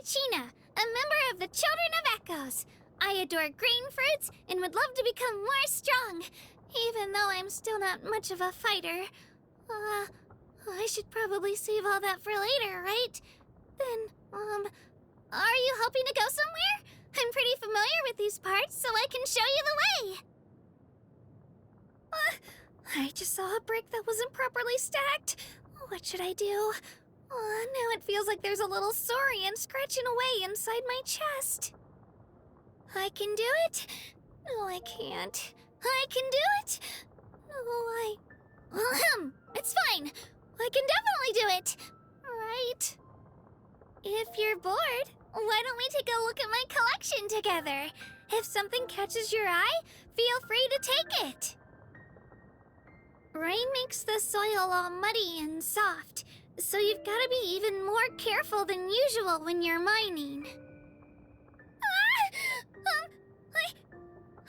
Kachina, a member of the Children of Echoes. I adore green fruits and would love to become more strong, even though I'm still not much of a fighter. I should probably save all that for later, right? Then, are you hoping to go somewhere? I'm pretty familiar with these parts, so I can show you the way. I just saw a brick that wasn't properly stacked. What should I do? Now it feels like there's a little saurian scratching away inside my chest. I can do it. No, I can't. I can do it. No, it's fine. I can definitely do it. Right? If you're bored, why don't we take a look at my collection together? If something catches your eye, feel free to take it. Rain makes the soil all muddy and soft, so you've got to be even more careful than usual when you're mining.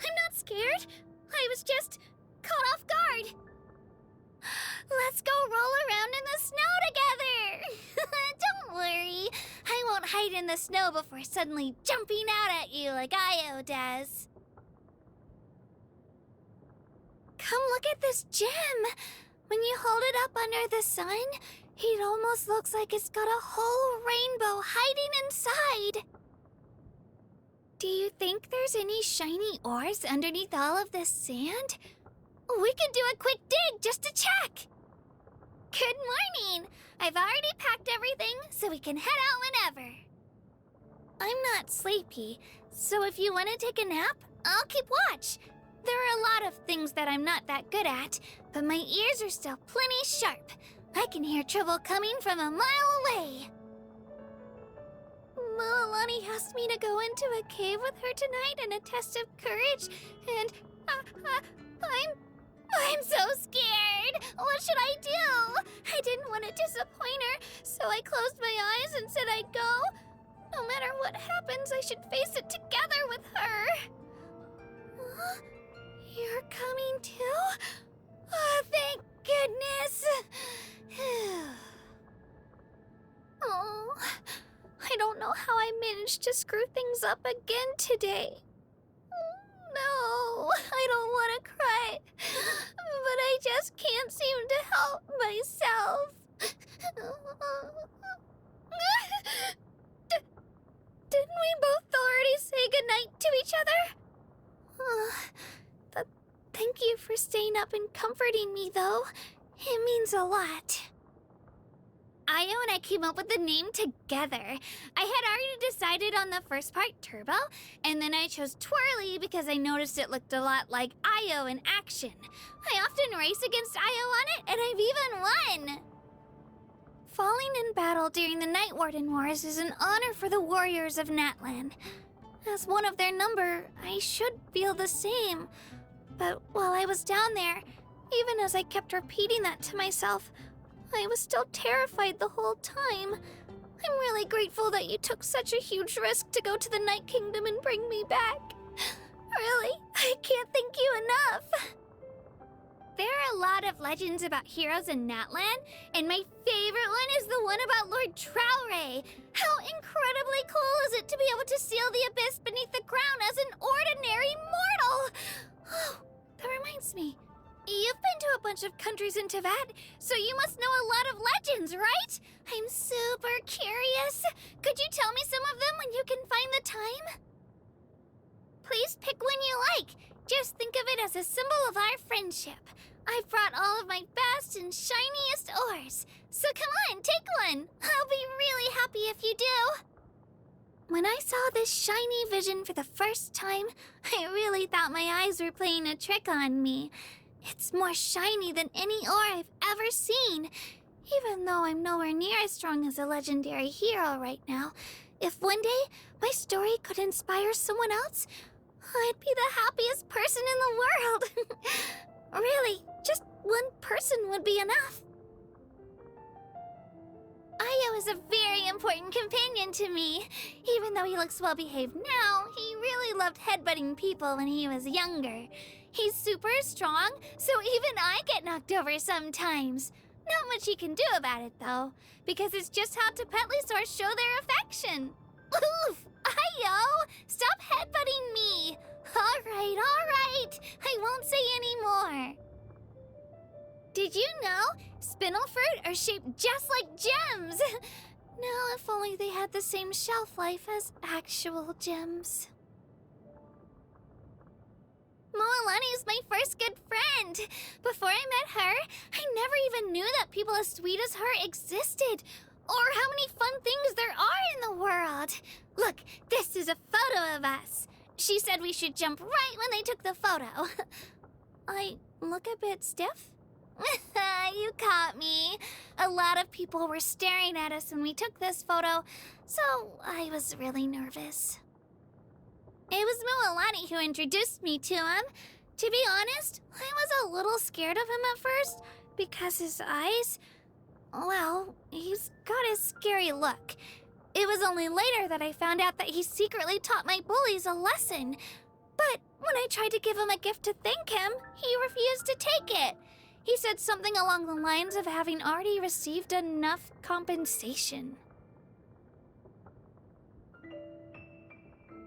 I'm not scared. I was just caught off guard. Let's go roll around in the snow together. Don't worry. I won't hide in the snow before suddenly jumping out at you like Io does. Come look at this gem. When you hold it up under the sun, it almost looks like it's got a whole rainbow hiding inside. Do you think there's any shiny ores underneath all of this sand? We can do a quick dig just to check. Good morning. I've already packed everything so we can head out whenever. I'm not sleepy, so if you want to take a nap, I'll keep watch. There are a lot of things that I'm not that good at, but my ears are still plenty sharp. I can hear trouble coming from a mile away. Milani asked me to go into a cave with her tonight in a test of courage, and I'm so scared. What should I do? I didn't want to disappoint her, so I closed my eyes and said I'd go. No matter what happens, I should face it together with her. You're coming too? Oh, thank goodness. Oh, I don't know how I managed to screw things up again today. No, I don't want to cry, but I just can't seem to help myself. Didn't we both already say goodnight to each other? Thank you for staying up and comforting me, though. It means a lot. Io and I came up with the name together. I had already decided on the first part, Turbo, and then I chose Twirly because I noticed it looked a lot like Io in action. I often race against Io on it, and I've even won! Falling in battle during the Night Warden Wars is an honor for the warriors of Natlan. As one of their number, I should feel the same. But while I was down there, even as I kept repeating that to myself, I was still terrified the whole time. I'm really grateful that you took such a huge risk to go to the Night Kingdom and bring me back. Really, I can't thank you enough. There are a lot of legends about heroes in Natlan, and my favorite one is the one about Lord Trowray. How incredibly cool is it to be able to seal the abyss beneath the ground as an ordinary mortal? Oh, that reminds me. You've been to a bunch of countries in Teyvat, so you must know a lot of legends, right? I'm super curious. Could you tell me some of them when you can find the time? Please pick one you like. Just think of it as a symbol of our friendship. I've brought all of my best and shiniest ores, so come on, take one. I'll be really happy if you do. When I saw this shiny vision for the first time, I really thought my eyes were playing a trick on me. It's more shiny than any ore I've ever seen. Even though I'm nowhere near as strong as a legendary hero right now, if one day my story could inspire someone else, I'd be the happiest person in the world. Really, just one person would be enough. Io is a very important companion to me. Even though he looks well-behaved now, he really loved headbutting people when he was younger. He's super strong, so even I get knocked over sometimes. Not much he can do about it, though, because it's just how Tepetlisaurs show their affection. Oof! Ayo! Stop headbutting me! Alright. I won't say any more. Did you know spinel fruit are shaped just like gems? Now, if only they had the same shelf life as actual gems. Moalani's my first good friend. Before I met her, I never even knew that people as sweet as her existed, or how many fun things there are in the world. Look, this is a photo of us. She said we should jump right when they took the photo. I look a bit stiff? You caught me. A lot of people were staring at us when we took this photo, so I was really nervous. It was Moalani who introduced me to him. To be honest, I was a little scared of him at first, because his eyes... Well, he's got a scary look. It was only later that I found out that he secretly taught my bullies a lesson. But when I tried to give him a gift to thank him, he refused to take it. He said something along the lines of having already received enough compensation.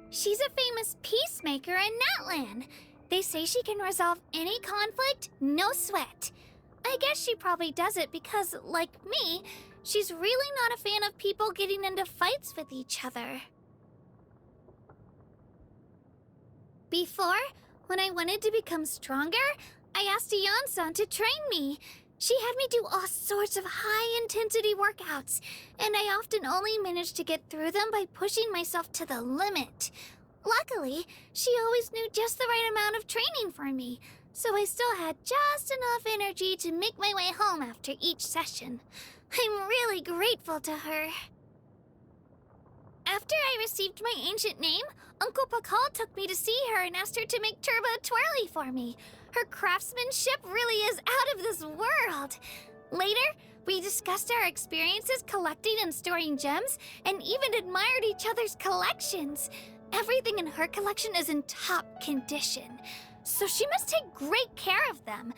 She's a famous peacemaker in Natlan. They say she can resolve any conflict, no sweat. I guess she probably does it because, like me, she's really not a fan of people getting into fights with each other. Before, when I wanted to become stronger, I asked Ayan-san to train me. She had me do all sorts of high-intensity workouts, and I often only managed to get through them by pushing myself to the limit. Luckily, she always knew just the right amount of training for me, so I still had just enough energy to make my way home after each session. I'm really grateful to her. After I received my ancient name, Uncle Pakal took me to see her and asked her to make Turbo Twirly for me. Her craftsmanship really is out of this world. Later, we discussed our experiences collecting and storing gems, and even admired each other's collections. Everything in her collection is in top condition, so she must take great care of them.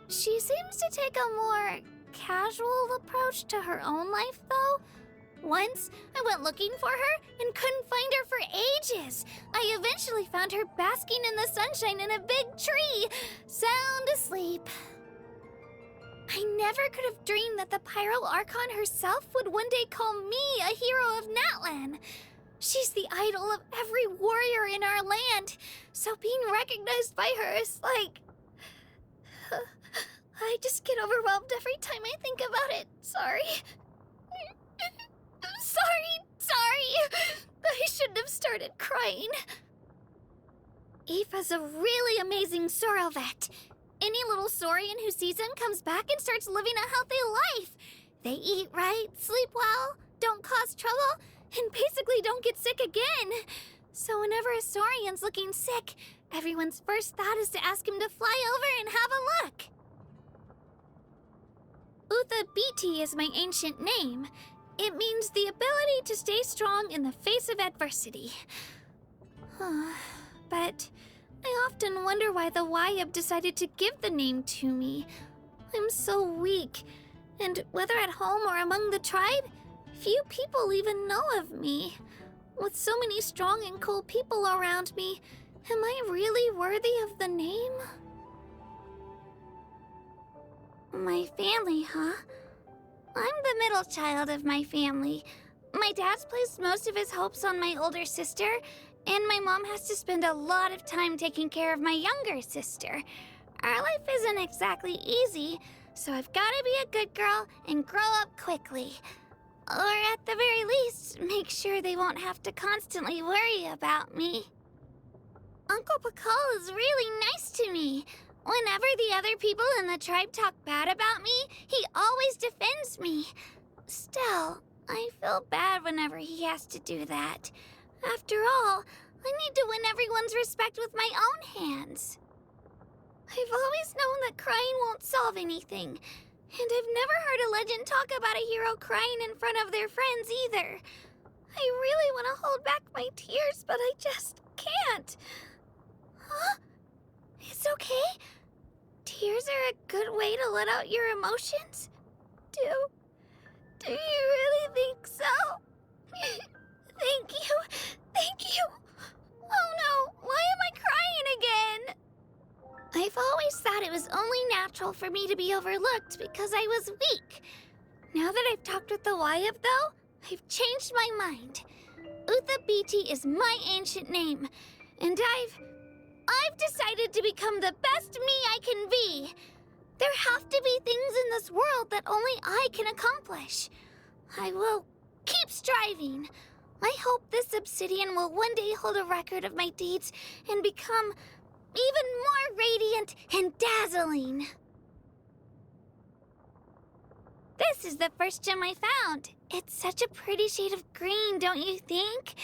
She seems to take a more casual approach to her own life, though. Once, I went looking for her and couldn't find her for ages. I eventually found her basking in the sunshine in a big tree, sound asleep. I never could have dreamed that the Pyro Archon herself would one day call me a hero of Natlan. She's the idol of every warrior in our land, so being recognized by her is like... I just get overwhelmed every time I think about it. Sorry. Sorry. I shouldn't have started crying. Aoife's a really amazing Sorrow vet. Any little Saurian who sees him comes back and starts living a healthy life. They eat right, sleep well, don't cause trouble, and basically don't get sick again. So whenever a Saurian's looking sick, everyone's first thought is to ask him to fly over and have a look. Utha Biti is my ancient name. It means the ability to stay strong in the face of adversity. But I often wonder why the Wayab decided to give the name to me. I'm so weak, and whether at home or among the tribe, few people even know of me. With so many strong and cool people around me, am I really worthy of the name? My family, huh? I'm the middle child of my family. My dad's placed most of his hopes on my older sister, and my mom has to spend a lot of time taking care of my younger sister. Our life isn't exactly easy, so I've got to be a good girl and grow up quickly. Or at the very least, make sure they won't have to constantly worry about me. Uncle Pakal is really nice to me. Whenever the other people in the tribe talk bad about me, he always defends me. Still, I feel bad whenever he has to do that. After all, I need to win everyone's respect with my own hands. I've always known that crying won't solve anything, and I've never heard a legend talk about a hero crying in front of their friends either. I really want to hold back my tears, but I just can't. Huh? It's okay? Tears are a good way to let out your emotions? Do you really think so? Thank you. natural for me to be overlooked because I was weak. Now that I've talked with the Wyatt, though, I've changed my mind. Utha BT is my ancient name, and I've decided to become the best me I can be. There have to be things in this world that only I can accomplish. I will keep striving. I hope this obsidian will one day hold a record of my deeds and become even more radiant and dazzling. This is the first gem I found. It's such a pretty shade of green, don't you think?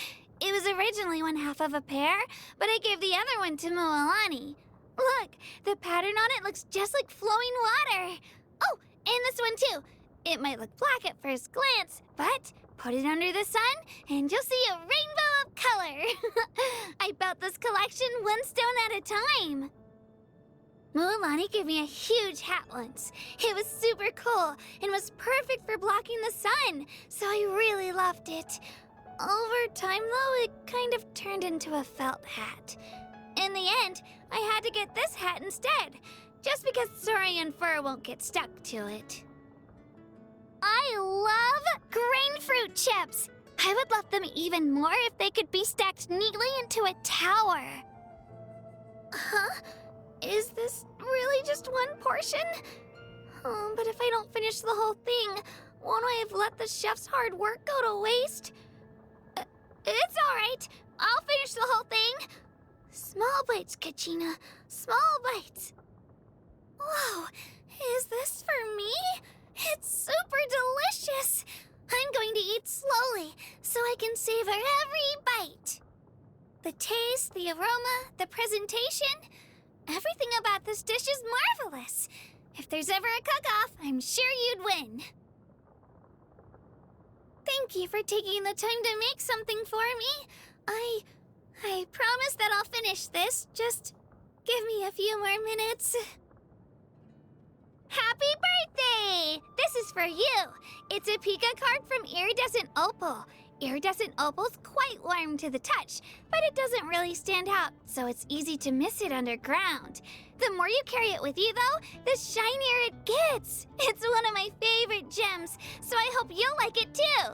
It was originally one half of a pear, but I gave the other one to Moalani. Look, the pattern on it looks just like flowing water. Oh, and this one too. It might look black at first glance, but put it under the sun and you'll see a rainbow of color. I built this collection one stone at a time. Moalani gave me a huge hat once. It was super cool and was perfect for blocking the sun, so I really loved it. Over time, though, it kind of turned into a felt hat. In the end, I had to get this hat instead, just because saurian fur won't get stuck to it. I love grain fruit chips! I would love them even more if they could be stacked neatly into a tower. Huh? Is this really just one portion? Oh, but if I don't finish the whole thing, won't I have let the chef's hard work go to waste? It's alright. I'll finish the whole thing. Small bites, Kachina. Small bites. Whoa, is this for me? It's super delicious. I'm going to eat slowly so I can savor every bite. The taste, the aroma, the presentation, everything about this dish is marvelous. If there's ever a cook-off, I'm sure you'd win. Thank you for taking the time to make something for me. I promise that I'll finish this. Just give me a few more minutes. Happy birthday! This is for you. It's a Pika card from Iridescent Opal. Iridescent Opal's quite warm to the touch, but it doesn't really stand out, so it's easy to miss it underground. The more you carry it with you, though, the shinier it gets. It's one of my favorite gems, so I hope you'll like it too.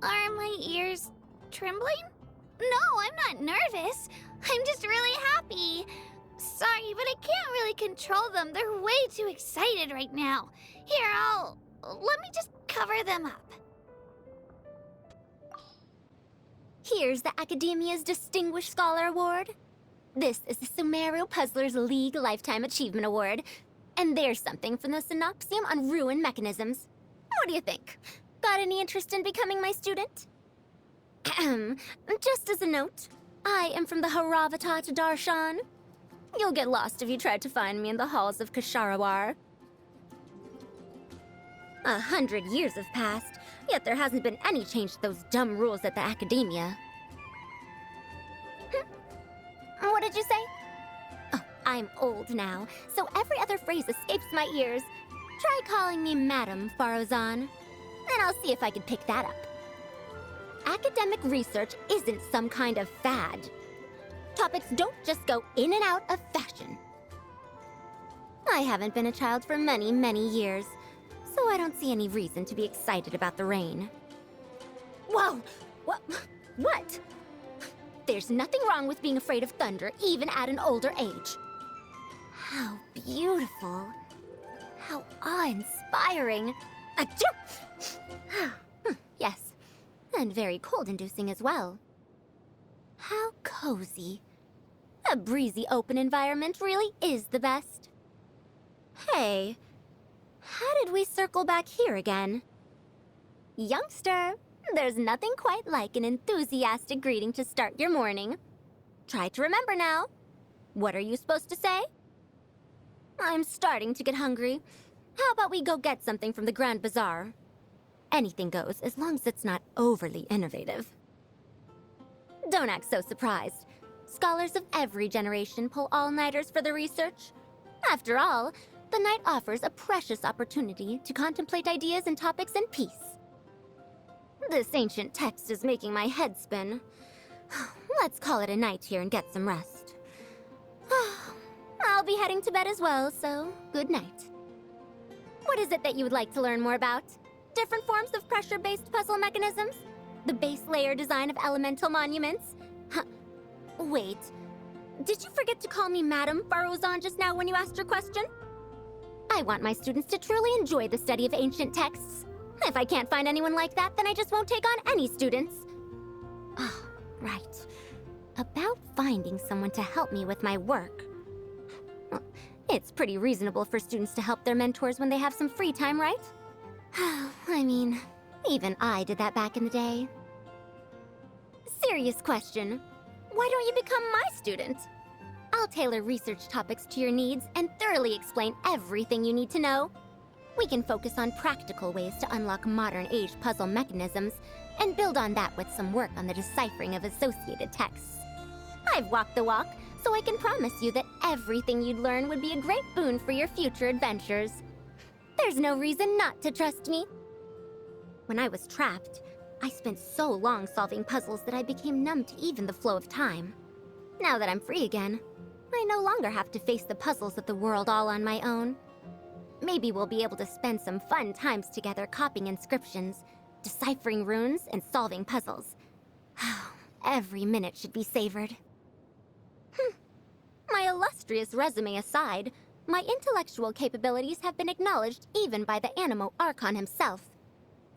Are my ears trembling? No, I'm not nervous. I'm just really happy. Sorry, but I can't really control them. They're way too excited right now. Here, let me just cover them up. Here's the Academia's Distinguished Scholar Award. This is the Sumeru Puzzlers League Lifetime Achievement Award. And there's something from the Synoxium on Ruin Mechanisms. What do you think? Got any interest in becoming my student? Just as a note, I am from the Haravatat Darshan. You'll get lost if you try to find me in the halls of Kasharawar. 100 years have passed, yet there hasn't been any change to those dumb rules at the Academia. What did you say? Oh, I'm old now, so every other phrase escapes my ears. Try calling me Madam Faruzan, and I'll see if I can pick that up. Academic research isn't some kind of fad. Topics don't just go in and out of fashion. I haven't been a child for many, many years, so I don't see any reason to be excited about the rain. Whoa! What? There's nothing wrong with being afraid of thunder, even at an older age. How beautiful. How awe-inspiring. Achoo! Yes, and very cold-inducing as well. How cozy. A breezy open environment really is the best. Hey, how did we circle back here again? Youngster, there's nothing quite like an enthusiastic greeting to start your morning. Try to remember now. What are you supposed to say? I'm starting to get hungry. How about we go get something from the Grand Bazaar? Anything goes, as long as it's not overly innovative. Don't act so surprised. Scholars of every generation pull all-nighters for the research. After all, the night offers a precious opportunity to contemplate ideas and topics in peace. This ancient text is making my head spin. Let's call it a night here and get some rest. I'll I'll be heading to bed as well, so good night. What is it that you would like to learn more about? Different forms of pressure-based puzzle mechanisms? The base layer design of elemental monuments? Huh. Wait, did you forget to call me Madam Faruzan just now when you asked your question? I want my students to truly enjoy the study of ancient texts. If I can't find anyone like that, then I just won't take on any students. Oh, right. About finding someone to help me with my work. Well, it's pretty reasonable for students to help their mentors when they have some free time, right? I mean, even I did that back in the day. Serious question. Why don't you become my student? I'll tailor research topics to your needs and thoroughly explain everything you need to know. We can focus on practical ways to unlock modern-age puzzle mechanisms and build on that with some work on the deciphering of associated texts. I've walked the walk, so I can promise you that everything you'd learn would be a great boon for your future adventures. There's no reason not to trust me. When I was trapped, I spent so long solving puzzles that I became numb to even the flow of time. Now that I'm free again, I no longer have to face the puzzles of the world all on my own. Maybe we'll be able to spend some fun times together copying inscriptions, deciphering runes, and solving puzzles. Every minute should be savored. My illustrious resume aside, my intellectual capabilities have been acknowledged even by the Animo Archon himself.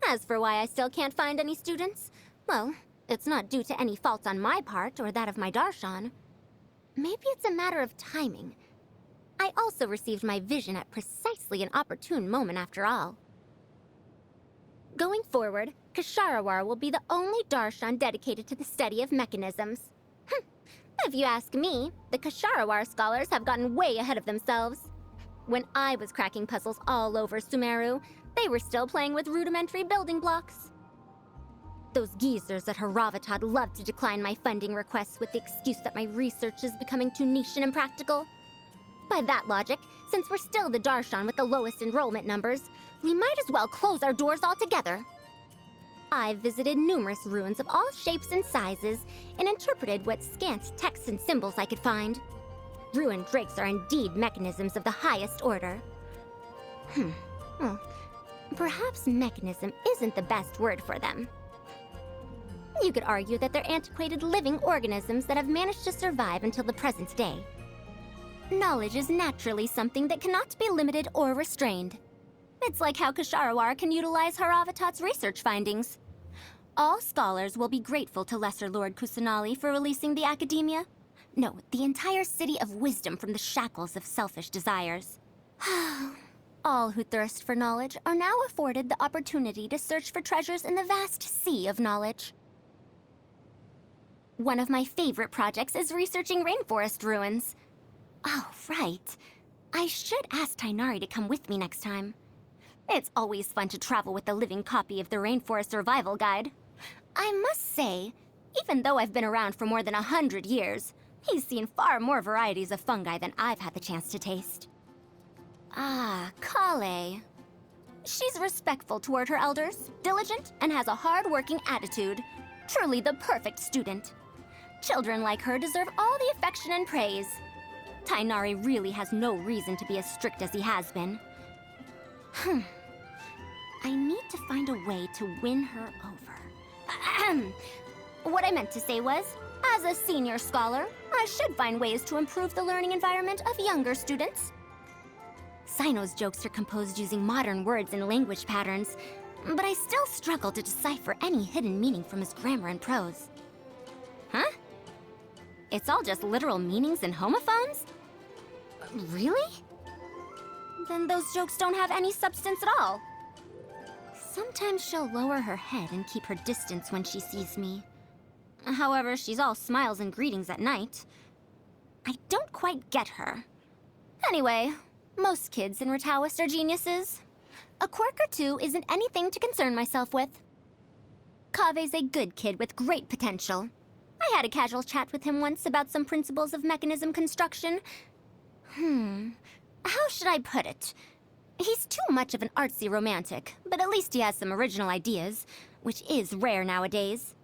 As for why I still can't find any students, well, it's not due to any fault on my part or that of my Darshan. Maybe it's a matter of timing. I also received my vision at precisely an opportune moment after all. Going forward, Kasharawar will be the only Darshan dedicated to the study of mechanisms. If you ask me, the Kasharawar scholars have gotten way ahead of themselves. When I was cracking puzzles all over Sumeru, they were still playing with rudimentary building blocks. Those geezers at Haravatat love to decline my funding requests with the excuse that my research is becoming too niche and impractical. By that logic, since we're still the Darshan with the lowest enrollment numbers, we might as well close our doors altogether. I've visited numerous ruins of all shapes and sizes and interpreted what scant texts and symbols I could find. Ruined drakes are indeed mechanisms of the highest order. Well, perhaps mechanism isn't the best word for them. You could argue that they're antiquated living organisms that have managed to survive until the present day. Knowledge is naturally something that cannot be limited or restrained. It's like how Kasharawar can utilize Haravatat's research findings. All scholars will be grateful to Lesser Lord Kusanali for releasing the academia. No, the entire city of wisdom from the shackles of selfish desires. All who thirst for knowledge are now afforded the opportunity to search for treasures in the vast sea of knowledge. One of my favorite projects is researching rainforest ruins. Oh, right. I should ask Tainari to come with me next time. It's always fun to travel with a living copy of the Rainforest Survival Guide. I must say, even though I've been around for more than 100 years, he's seen far more varieties of fungi than I've had the chance to taste. Ah, Kale. She's respectful toward her elders, diligent, and has a hard-working attitude. Truly the perfect student. Children like her deserve all the affection and praise. Tainari really has no reason to be as strict as he has been. I need to find a way to win her over. What I meant to say was, as a senior scholar, I should find ways to improve the learning environment of younger students. Sino's jokes are composed using modern words and language patterns, but I still struggle to decipher any hidden meaning from his grammar and prose. Huh? It's all just literal meanings and homophones? Really? Then those jokes don't have any substance at all. Sometimes she'll lower her head and keep her distance when she sees me. However, she's all smiles and greetings at night. I don't quite get her. Anyway, most kids in Ratawas are geniuses. A quirk or two isn't anything to concern myself with. Kave's a good kid with great potential. I had a casual chat with him once about some principles of mechanism construction. How should I put it? He's too much of an artsy romantic, but at least he has some original ideas, which is rare nowadays.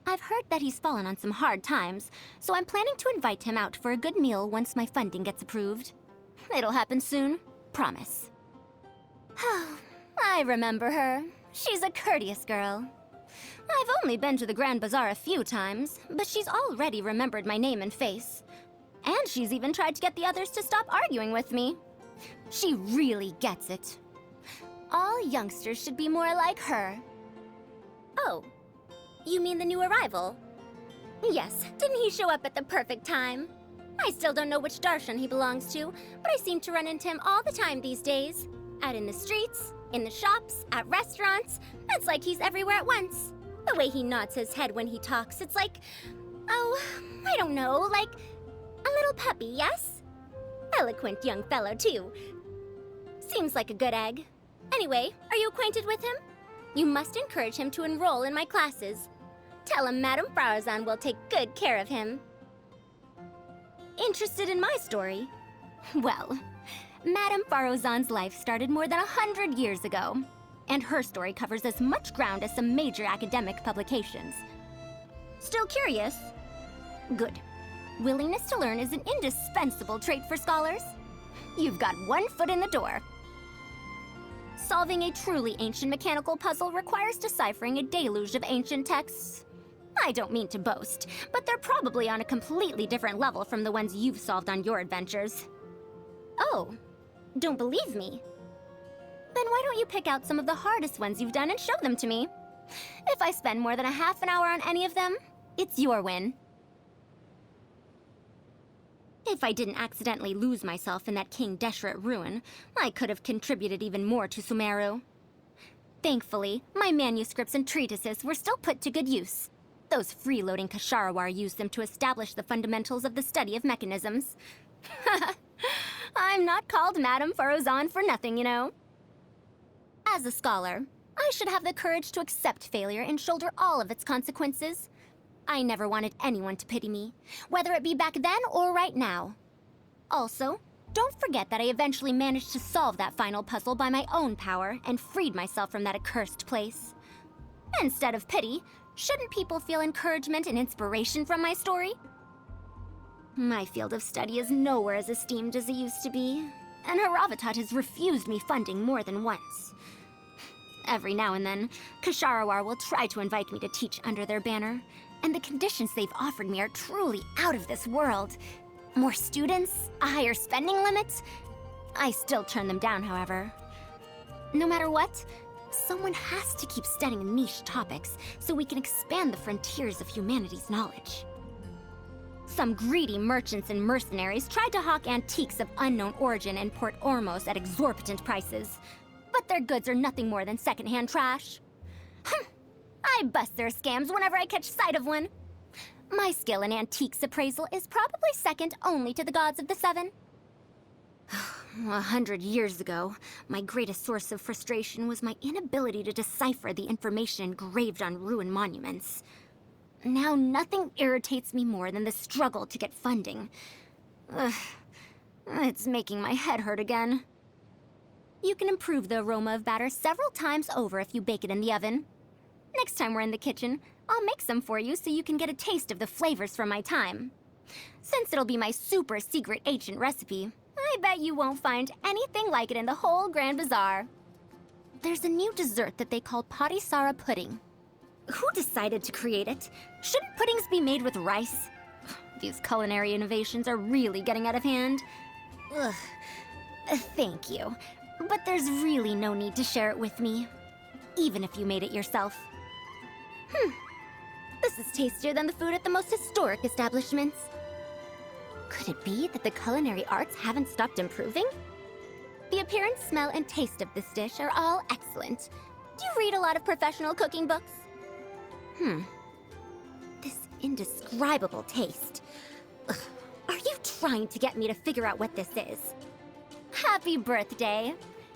I've heard that he's fallen on some hard times, so I'm planning to invite him out for a good meal once my funding gets approved. It'll happen soon, promise. I remember her. She's a courteous girl. I've only been to the Grand Bazaar a few times, but she's already remembered my name and face. And she's even tried to get the others to stop arguing with me. She really gets it. All youngsters should be more like her. Oh, you mean the new arrival? Yes, didn't he show up at the perfect time? I still don't know which darshan he belongs to, but I seem to run into him all the time these days. Out in the streets, in the shops, at restaurants. It's like he's everywhere at once. The way he nods his head when he talks, it's like... oh, I don't know, like... a little puppy, yes? Eloquent young fellow, too. Seems like a good egg. Anyway, are you acquainted with him? You must encourage him to enroll in my classes. Tell him Madame Faruzan will take good care of him. Interested in my story? Well, Madame Faruzan's life started more than 100 years ago, and her story covers as much ground as some major academic publications. Still curious? Good. Willingness to learn is an indispensable trait for scholars. You've got one foot in the door. Solving a truly ancient mechanical puzzle requires deciphering a deluge of ancient texts. I don't mean to boast, but they're probably on a completely different level from the ones you've solved on your adventures. Oh, don't believe me? Then why don't you pick out some of the hardest ones you've done and show them to me? If I spend more than a half an hour on any of them, it's your win. If I didn't accidentally lose myself in that King Deshret ruin, I could have contributed even more to Sumeru. Thankfully, my manuscripts and treatises were still put to good use. Those freeloading Kasharawar used them to establish the fundamentals of the study of mechanisms. I'm not called Madame Faruzan for nothing, you know. As a scholar, I should have the courage to accept failure and shoulder all of its consequences. I never wanted anyone to pity me, whether it be back then or right now. Also, don't forget that I eventually managed to solve that final puzzle by my own power and freed myself from that accursed place. Instead of pity, shouldn't people feel encouragement and inspiration from my story? My field of study is nowhere as esteemed as it used to be, and Haravatat has refused me funding more than once. Every now and then, Kasharawar will try to invite me to teach under their banner, and the conditions they've offered me are truly out of this world. More students, a higher spending limit. I still turn them down, however. No matter what, someone has to keep studying niche topics so we can expand the frontiers of humanity's knowledge. Some greedy merchants and mercenaries tried to hawk antiques of unknown origin in Port Ormos at exorbitant prices, but their goods are nothing more than secondhand trash. I bust their scams whenever I catch sight of one. My skill in antiques appraisal is probably second only to the gods of the Seven. 100 years ago, my greatest source of frustration was my inability to decipher the information engraved on ruined monuments. Now nothing irritates me more than the struggle to get funding. It's making my head hurt again. You can improve the aroma of batter several times over if you bake it in the oven. Next time we're in the kitchen, I'll make some for you so you can get a taste of the flavors from my time. Since it'll be my super secret ancient recipe, I bet you won't find anything like it in the whole Grand Bazaar. There's a new dessert that they call Patisara pudding. Who decided to create it? Shouldn't puddings be made with rice? These culinary innovations are really getting out of hand. Ugh. Thank you, but there's really no need to share it with me, even if you made it yourself. This is tastier than the food at the most historic establishments. Could it be that the culinary arts haven't stopped improving? The appearance, smell, and taste of this dish are all excellent. Do you read a lot of professional cooking books? This indescribable taste. Ugh. Are you trying to get me to figure out what this is? Happy birthday!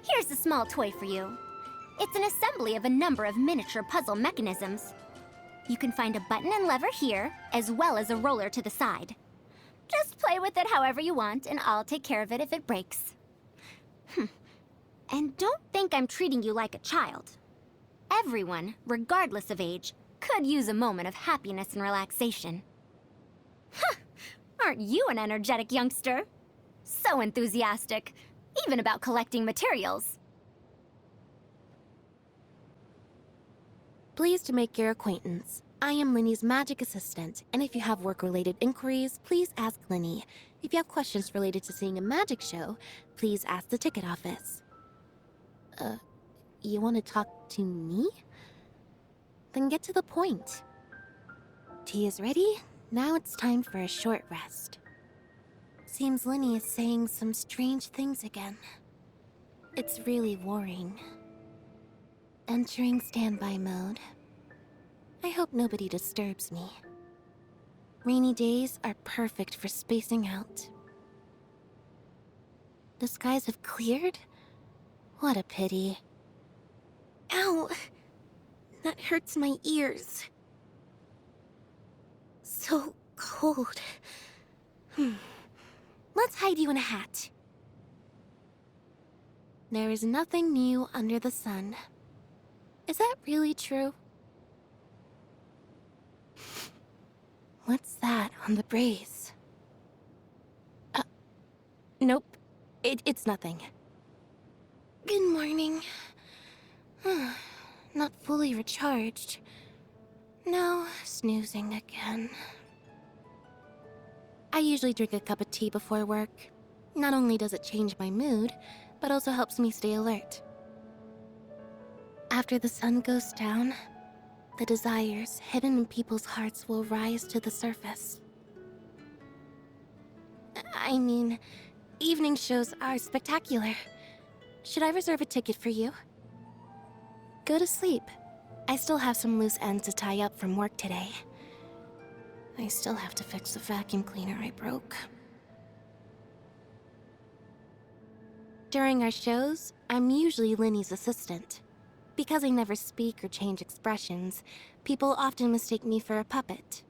Here's a small toy for you. It's an assembly of a number of miniature puzzle mechanisms. You can find a button and lever here, as well as a roller to the side. Just play with it however you want, and I'll take care of it if it breaks. And don't think I'm treating you like a child. Everyone, regardless of age, Could use a moment of happiness and relaxation. Huh! Aren't you an energetic youngster? So enthusiastic, even about collecting materials. Pleased to make your acquaintance. I am Linny's magic assistant, and if you have work-related inquiries, please ask Linny. If you have questions related to seeing a magic show, please ask the ticket office. You want to talk to me? Then get to the point. Tea is ready. Now it's time for a short rest. Seems Linny is saying some strange things again. It's really worrying. Entering standby mode. I hope nobody disturbs me. Rainy days are perfect for spacing out. The skies have cleared? What a pity. Ow! That hurts my ears. So cold. Let's hide you in a hat. There is nothing new under the sun. Is that really true? What's that on the brace? Nope. It's nothing. Good morning. Not fully recharged. No, snoozing again. I usually drink a cup of tea before work. Not only does it change my mood, but also helps me stay alert. After the sun goes down, the desires hidden in people's hearts will rise to the surface. I mean, evening shows are spectacular. Should I reserve a ticket for you? Go to sleep. I still have some loose ends to tie up from work today. I still have to fix the vacuum cleaner I broke. During our shows, I'm usually Linny's assistant. Because I never speak or change expressions, people often mistake me for a puppet.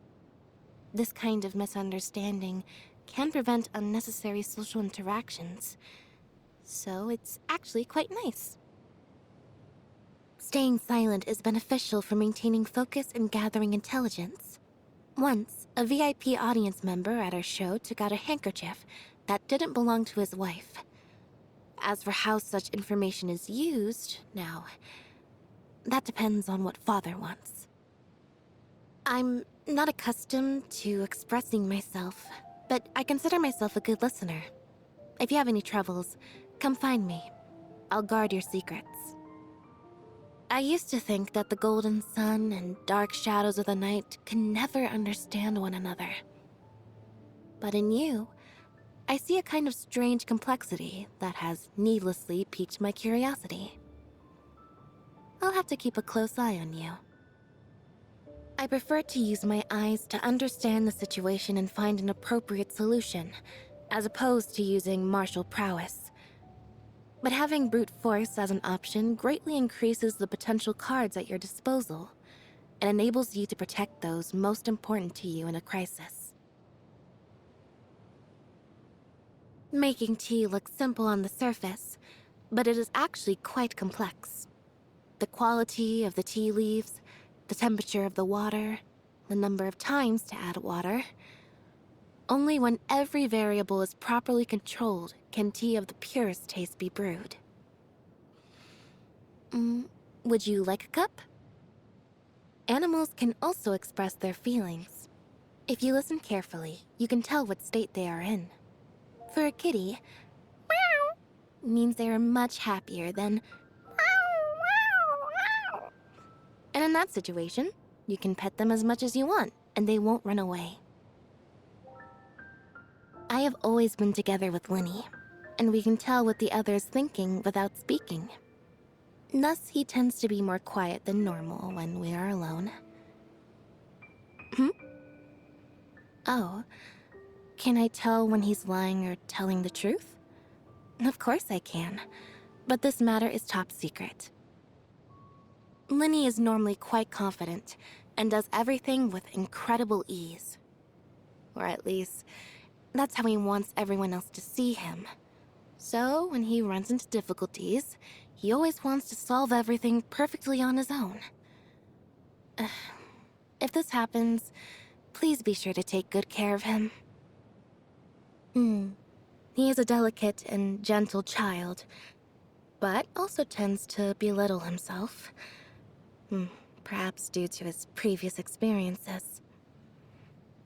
This kind of misunderstanding can prevent unnecessary social interactions, so it's actually quite nice. Staying silent is beneficial for maintaining focus and gathering intelligence. Once, a VIP audience member at our show took out a handkerchief that didn't belong to his wife. As for how such information is used, now, that depends on what Father wants. I'm not accustomed to expressing myself, but I consider myself a good listener. If you have any troubles, come find me. I'll guard your secrets. I used to think that the golden sun and dark shadows of the night could never understand one another. But in you, I see a kind of strange complexity that has needlessly piqued my curiosity. I'll have to keep a close eye on you. I prefer to use my eyes to understand the situation and find an appropriate solution, as opposed to using martial prowess. But having brute force as an option greatly increases the potential cards at your disposal, and enables you to protect those most important to you in a crisis. Making tea looks simple on the surface, but it is actually quite complex. The quality of the tea leaves, the temperature of the water, the number of times to add water. Only when every variable is properly controlled can tea of the purest taste be brewed. Would you like a cup? Animals can also express their feelings. If you listen carefully, you can tell what state they are in. For a kitty, meow means they are much happier than meow. And in that situation, you can pet them as much as you want, and they won't run away. I have always been together with Linny, and we can tell what the other is thinking without speaking. Thus, he tends to be more quiet than normal when we are alone. Oh, can I tell when he's lying or telling the truth? Of course I can, but this matter is top secret. Linny is normally quite confident, and does everything with incredible ease. Or at least, that's how he wants everyone else to see him. So, when he runs into difficulties, he always wants to solve everything perfectly on his own. if this happens, please be sure to take good care of him. He is a delicate and gentle child, but also tends to belittle himself. Perhaps due to his previous experiences.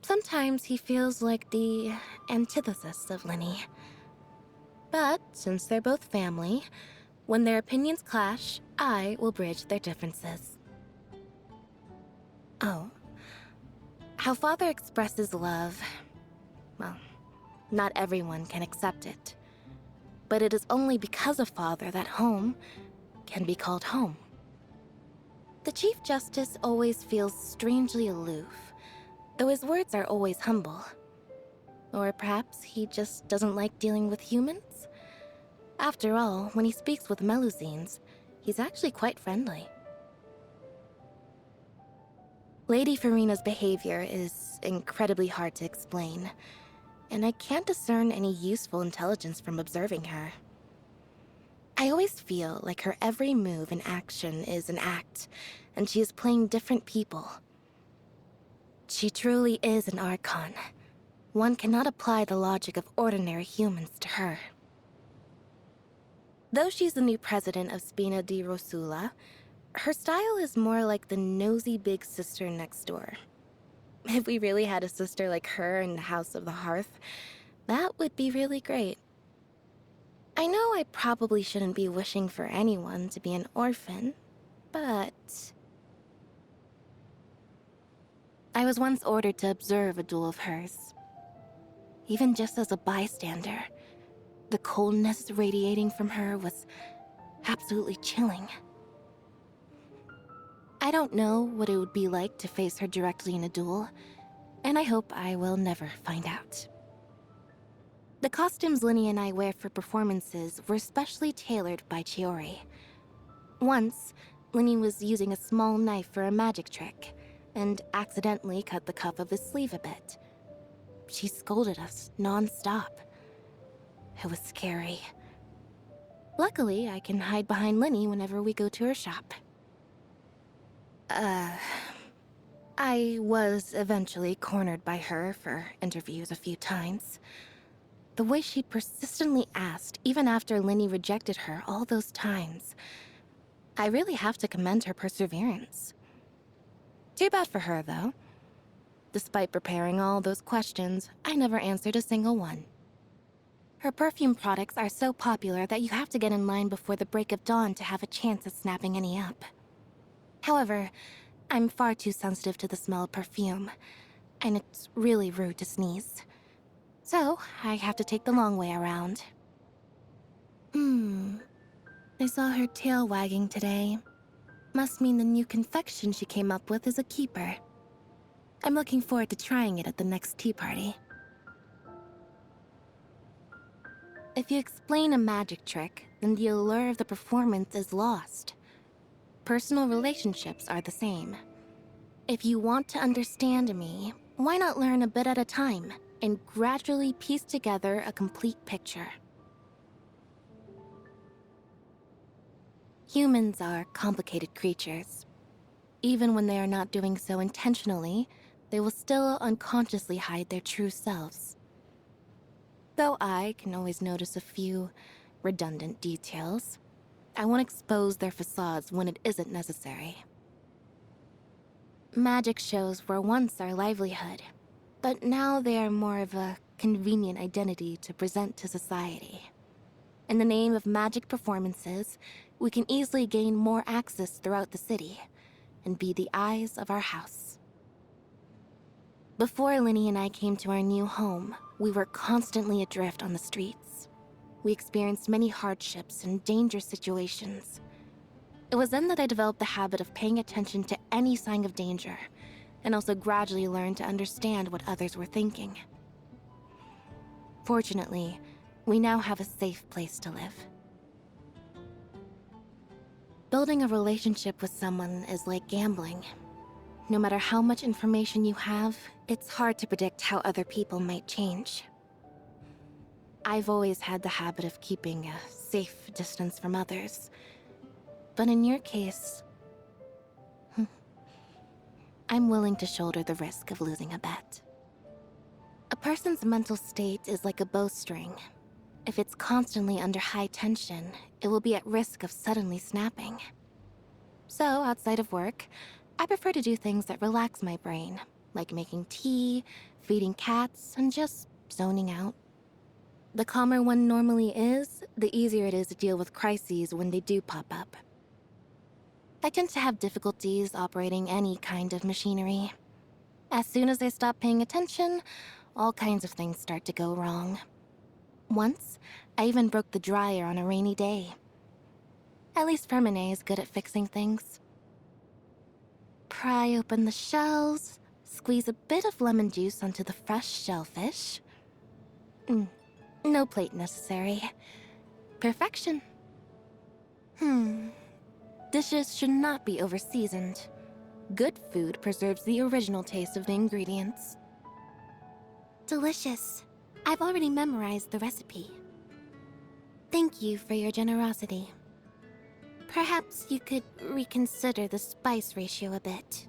Sometimes he feels like the antithesis of Lynnie. But since they're both family, when their opinions clash, I will bridge their differences. Oh. How Father expresses love, well, not everyone can accept it. But it is only because of Father that home can be called home. The Chief Justice always feels strangely aloof, though his words are always humble. Or perhaps he just doesn't like dealing with humans? After all, when he speaks with Melusines, he's actually quite friendly. Lady Farina's behavior is incredibly hard to explain, and I can't discern any useful intelligence from observing her. I always feel like her every move and action is an act, and she is playing different people. She truly is an Archon. One cannot apply the logic of ordinary humans to her. Though she's the new president of Spina di Rosula, her style is more like the nosy big sister next door. If we really had a sister like her in the House of the Hearth, that would be really great. I know I probably shouldn't be wishing for anyone to be an orphan, but... I was once ordered to observe a duel of hers. Even just as a bystander, the coldness radiating from her was absolutely chilling. I don't know what it would be like to face her directly in a duel, and I hope I will never find out. The costumes Lynnie and I wear for performances were specially tailored by Chiori. Once, Lynnie was using a small knife for a magic trick, and accidentally cut the cuff of his sleeve a bit. She scolded us non-stop. It was scary. Luckily, I can hide behind Lynnie whenever we go to her shop. I was eventually cornered by her for interviews a few times. The way she persistently asked, even after Lynnie rejected her all those times. I really have to commend her perseverance. Too bad for her, though. Despite preparing all those questions, I never answered a single one. Her perfume products are so popular that you have to get in line before the break of dawn to have a chance at snapping any up. However, I'm far too sensitive to the smell of perfume, and it's really rude to sneeze. So, I have to take the long way around. I saw her tail wagging today. Must mean the new confection she came up with is a keeper. I'm looking forward to trying it at the next tea party. If you explain a magic trick, then the allure of the performance is lost. Personal relationships are the same. If you want to understand me, why not learn a bit at a time and gradually piece together a complete picture? Humans are complicated creatures. Even when they are not doing so intentionally, they will still unconsciously hide their true selves. Though I can always notice a few redundant details, I won't expose their facades when it isn't necessary. Magic shows were once our livelihood, but now they are more of a convenient identity to present to society. In the name of magic performances, we can easily gain more access throughout the city and be the eyes of our house. Before Lynnie and I came to our new home, we were constantly adrift on the streets. We experienced many hardships and dangerous situations. It was then that I developed the habit of paying attention to any sign of danger, and also gradually learned to understand what others were thinking. Fortunately, we now have a safe place to live. Building a relationship with someone is like gambling. No matter how much information you have, it's hard to predict how other people might change. I've always had the habit of keeping a safe distance from others. But in your case, I I'm willing to shoulder the risk of losing a bet. A person's mental state is like a bowstring. If it's constantly under high tension, it will be at risk of suddenly snapping. So, outside of work, I prefer to do things that relax my brain, like making tea, feeding cats, and just zoning out. The calmer one normally is, the easier it is to deal with crises when they do pop up. I tend to have difficulties operating any kind of machinery. As soon as I stop paying attention, all kinds of things start to go wrong. Once, I even broke the dryer on a rainy day. At least Fermine is good at fixing things. Pry open the shells, squeeze a bit of lemon juice onto the fresh shellfish. No plate necessary. Perfection. Dishes should not be over-seasoned. Good food preserves the original taste of the ingredients. Delicious. I've already memorized the recipe. Thank you for your generosity. Perhaps you could reconsider the spice ratio a bit.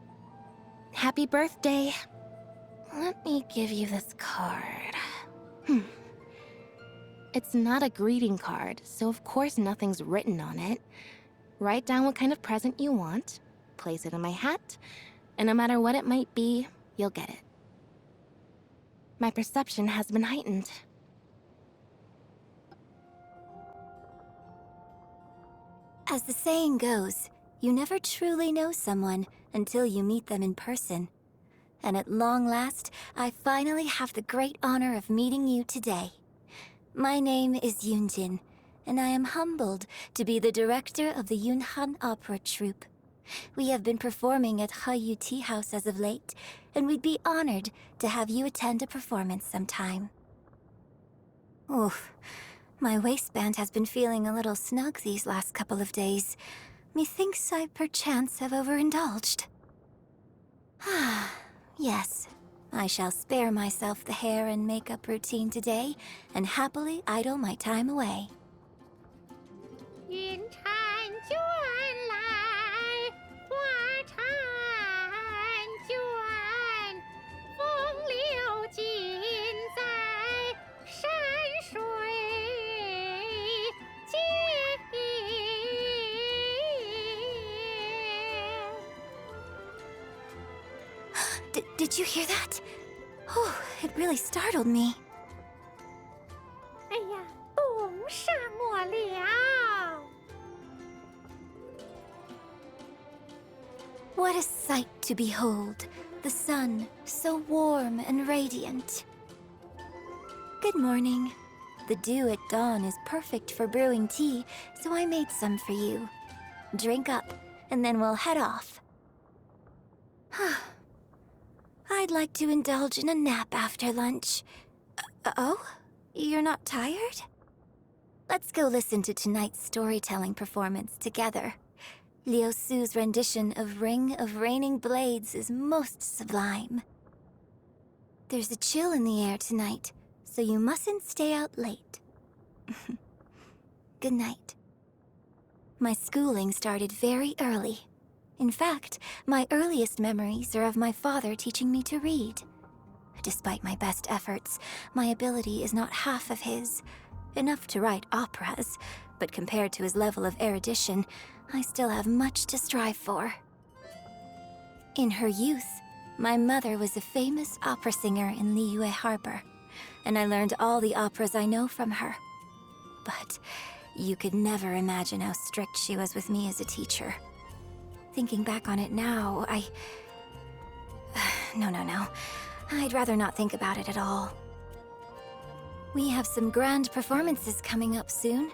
Happy birthday. Let me give you this card. It's not a greeting card, so of course nothing's written on it. Write down what kind of present you want, place it in my hat, and no matter what it might be, you'll get it. My perception has been heightened. As the saying goes, you never truly know someone until you meet them in person. And at long last, I finally have the great honor of meeting you today. My name is Yoonjin, and I am humbled to be the director of the Yunhan Opera Troupe. We have been performing at Hayu Tea House as of late, and we'd be honored to have you attend a performance sometime. Oof, my waistband has been feeling a little snug these last couple of days. Methinks I perchance have overindulged. Yes, I shall spare myself the hair and makeup routine today, and happily idle my time away. 云婵卷来，花婵卷，风流尽在山水间。Did you hear that? Oh, it really startled me. 哎呀，冻上我了！ What a sight to behold! The sun, so warm and radiant. Good morning. The dew at dawn is perfect for brewing tea, so I made some for you. Drink up, and then we'll head off. I'd like to indulge in a nap after lunch. Oh? You're not tired? Let's go listen to tonight's storytelling performance together. Liu Su's rendition of Ring of Raining Blades is most sublime. There's a chill in the air tonight, so you mustn't stay out late. Good night. My schooling started very early. In fact, my earliest memories are of my father teaching me to read. Despite my best efforts, my ability is not half of his. Enough to write operas, but compared to his level of erudition, I still have much to strive for. In her youth, my mother was a famous opera singer in Liyue Harbor, and I learned all the operas I know from her. But you could never imagine how strict she was with me as a teacher. Thinking back on it now, No. I'd rather not think about it at all. We have some grand performances coming up soon,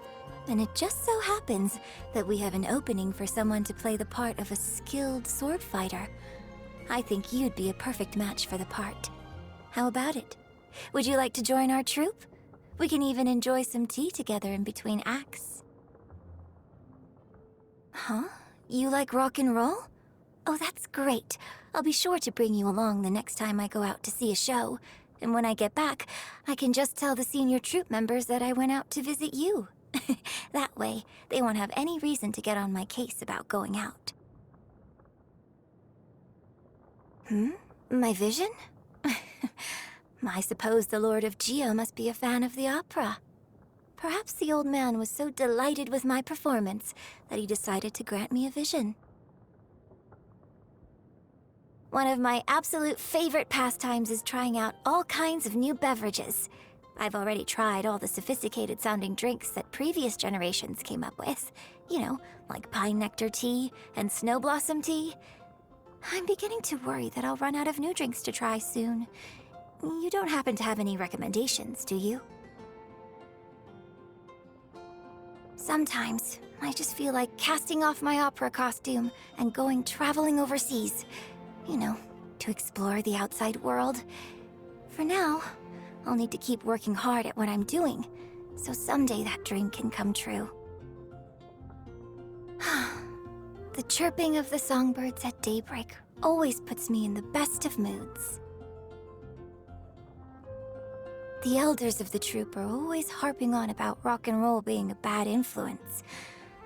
and it just so happens that we have an opening for someone to play the part of a skilled sword fighter. I think you'd be a perfect match for the part. How about it? Would you like to join our troupe? We can even enjoy some tea together in between acts. Huh? You like rock and roll? Oh, that's great. I'll be sure to bring you along the next time I go out to see a show. And when I get back, I can just tell the senior troupe members that I went out to visit you. That way, they won't have any reason to get on my case about going out. My vision? I suppose the Lord of Geo must be a fan of the opera. Perhaps the old man was so delighted with my performance that he decided to grant me a vision. One of my absolute favorite pastimes is trying out all kinds of new beverages. I've already tried all the sophisticated-sounding drinks that previous generations came up with. You know, like pine nectar tea and snow blossom tea. I'm beginning to worry that I'll run out of new drinks to try soon. You don't happen to have any recommendations, do you? Sometimes, I just feel like casting off my opera costume and going traveling overseas. You know, to explore the outside world. For now, I'll need to keep working hard at what I'm doing, so someday that dream can come true. The chirping of the songbirds at daybreak always puts me in the best of moods. The elders of the troupe are always harping on about rock and roll being a bad influence.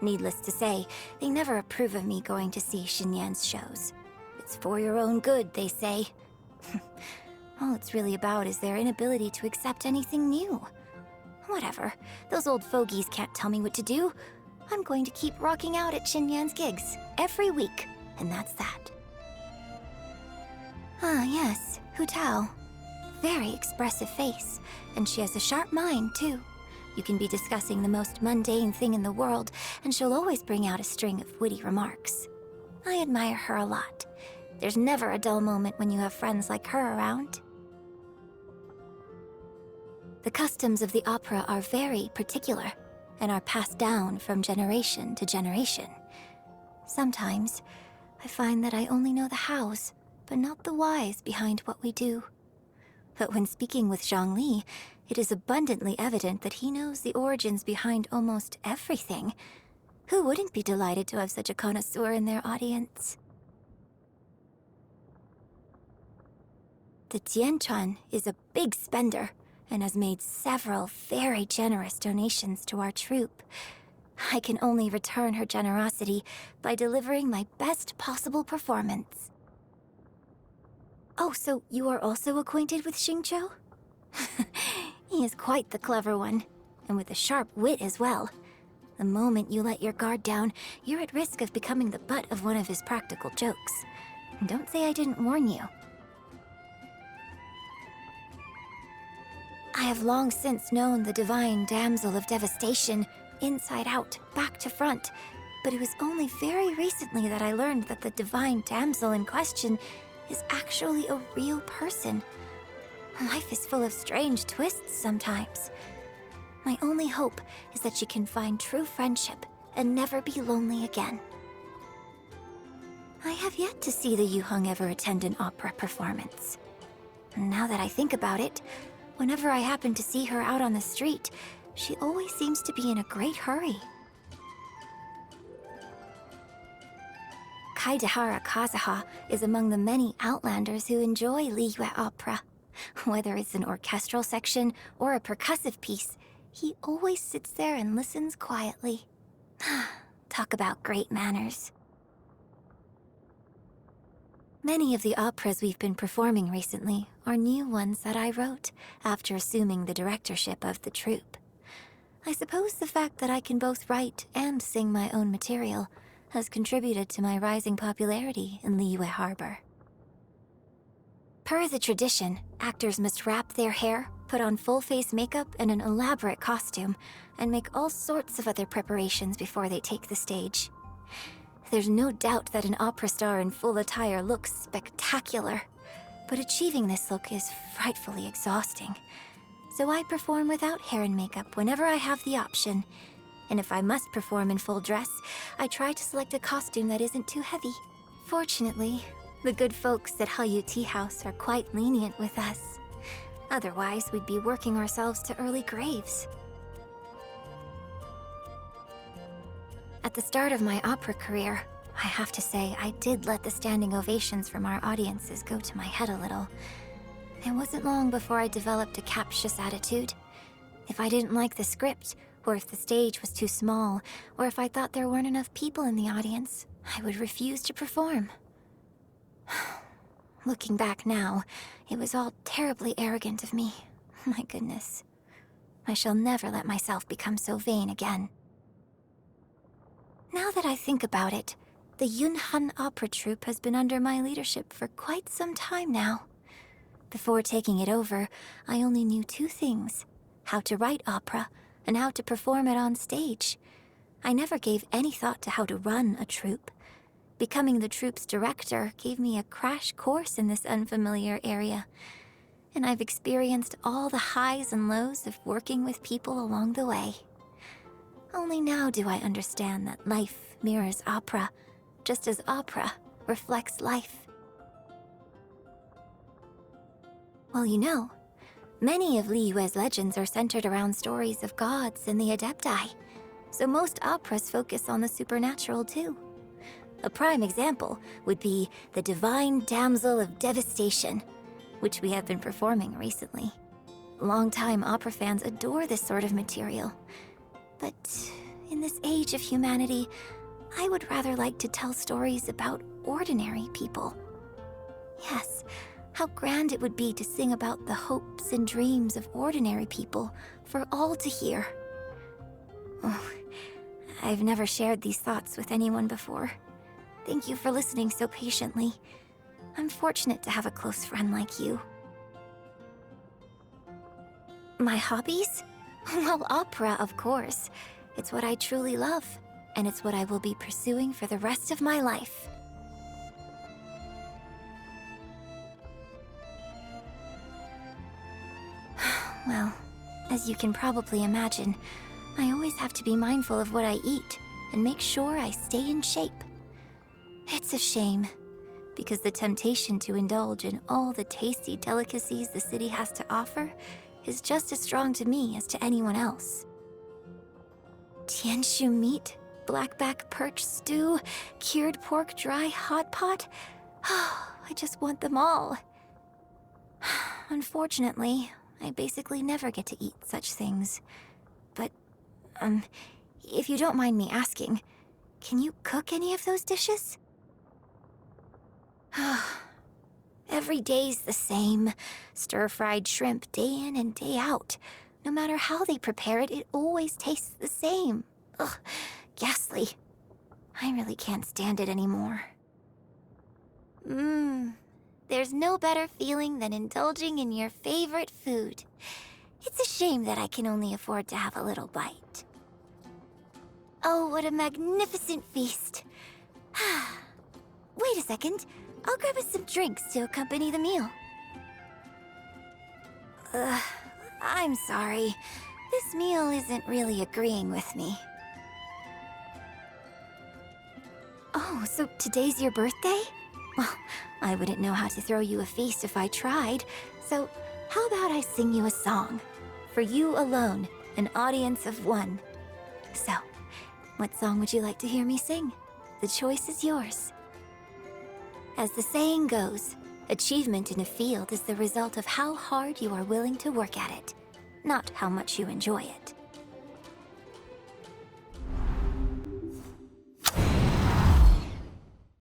Needless to say, they never approve of me going to see Xinyan's shows. It's for your own good, they say. All it's really about is their inability to accept anything new. Whatever, those old fogies can't tell me what to do. I'm going to keep rocking out at Xinyan's gigs every week, and that's that. Ah, yes, Hu Tao. Very expressive face, and she has a sharp mind, too. You can be discussing the most mundane thing in the world, and she'll always bring out a string of witty remarks. I admire her a lot. There's never a dull moment when you have friends like her around. The customs of the opera are very particular, and are passed down from generation to generation. Sometimes, I find that I only know the hows, but not the whys behind what we do. But when speaking with Zhongli, it is abundantly evident that he knows the origins behind almost everything. Who wouldn't be delighted to have such a connoisseur in their audience? The Tianchan is a big spender, and has made several very generous donations to our troupe. I can only return her generosity by delivering my best possible performance. Oh, so you are also acquainted with Xingqiu? He is quite the clever one, and with a sharp wit as well. The moment you let your guard down, you're at risk of becoming the butt of one of his practical jokes. And don't say I didn't warn you. I have long since known the divine damsel of devastation, inside out, back to front, but it was only very recently that I learned that the divine damsel in question is actually a real person. Life is full of strange twists sometimes. My only hope is that she can find true friendship and never be lonely again. I have yet to see the Yuheng ever attend an opera performance. Now that I think about it, whenever I happen to see her out on the street, she always seems to be in a great hurry. Kaidahara Kazuha is among the many outlanders who enjoy Liyue opera. Whether it's an orchestral section or a percussive piece, he always sits there and listens quietly. Talk about great manners. Many of the operas we've been performing recently are new ones that I wrote after assuming the directorship of the troupe. I suppose the fact that I can both write and sing my own material has contributed to my rising popularity in Liyue Harbor. Per the tradition, actors must wrap their hair, put on full-face makeup and an elaborate costume, and make all sorts of other preparations before they take the stage. There's no doubt that an opera star in full attire looks spectacular, but achieving this look is frightfully exhausting. So I perform without hair and makeup whenever I have the option. And if I must perform in full dress, I try to select a costume that isn't too heavy. Fortunately, the good folks at Hallyu Tea House are quite lenient with us. Otherwise, we'd be working ourselves to early graves. At the start of my opera career, I have to say I did let the standing ovations from our audiences go to my head a little. It wasn't long before I developed a captious attitude. If I didn't like the script, or if the stage was too small, or if I thought there weren't enough people in the audience, I would refuse to perform. Looking back now, it was all terribly arrogant of me. My goodness. I shall never let myself become so vain again. Now that I think about it, the Yunhan Opera Troupe has been under my leadership for quite some time now. Before taking it over, I only knew two things: how to write opera and how to perform it on stage. I never gave any thought to how to run a troupe. Becoming the troupe's director gave me a crash course in this unfamiliar area, and I've experienced all the highs and lows of working with people along the way. Only now do I understand that life mirrors opera, just as opera reflects life. Well, you know, many of Liyue's legends are centered around stories of gods and the Adepti, so most operas focus on the supernatural too. A prime example would be the Divine Damsel of Devastation, which we have been performing recently. Longtime opera fans adore this sort of material. But in this age of humanity, I would rather like to tell stories about ordinary people. Yes, how grand it would be to sing about the hopes and dreams of ordinary people for all to hear. Oh, I've never shared these thoughts with anyone before. Thank you for listening so patiently. I'm fortunate to have a close friend like you. My hobbies? Well, opera, of course. It's what I truly love, and it's what I will be pursuing for the rest of my life. Well, as you can probably imagine, I always have to be mindful of what I eat and make sure I stay in shape. It's a shame, because the temptation to indulge in all the tasty delicacies the city has to offer is just as strong to me as to anyone else. Tianshu meat, blackback perch stew, cured pork dry hot pot. I just want them all. Unfortunately, I basically never get to eat such things. But, if you don't mind me asking, can you cook any of those dishes? Every day's the same. Stir-fried shrimp day in and day out. No matter how they prepare it, it always tastes the same. Ugh, ghastly. I really can't stand it anymore. There's no better feeling than indulging in your favorite food. It's a shame that I can only afford to have a little bite. Oh, what a magnificent feast. Wait a second. I'll grab us some drinks to accompany the meal. I'm sorry. This meal isn't really agreeing with me. Oh, so today's your birthday? Well, I wouldn't know how to throw you a feast if I tried, so how about I sing you a song? For you alone, an audience of one. So, what song would you like to hear me sing? The choice is yours. As the saying goes, achievement in a field is the result of how hard you are willing to work at it, not how much you enjoy it.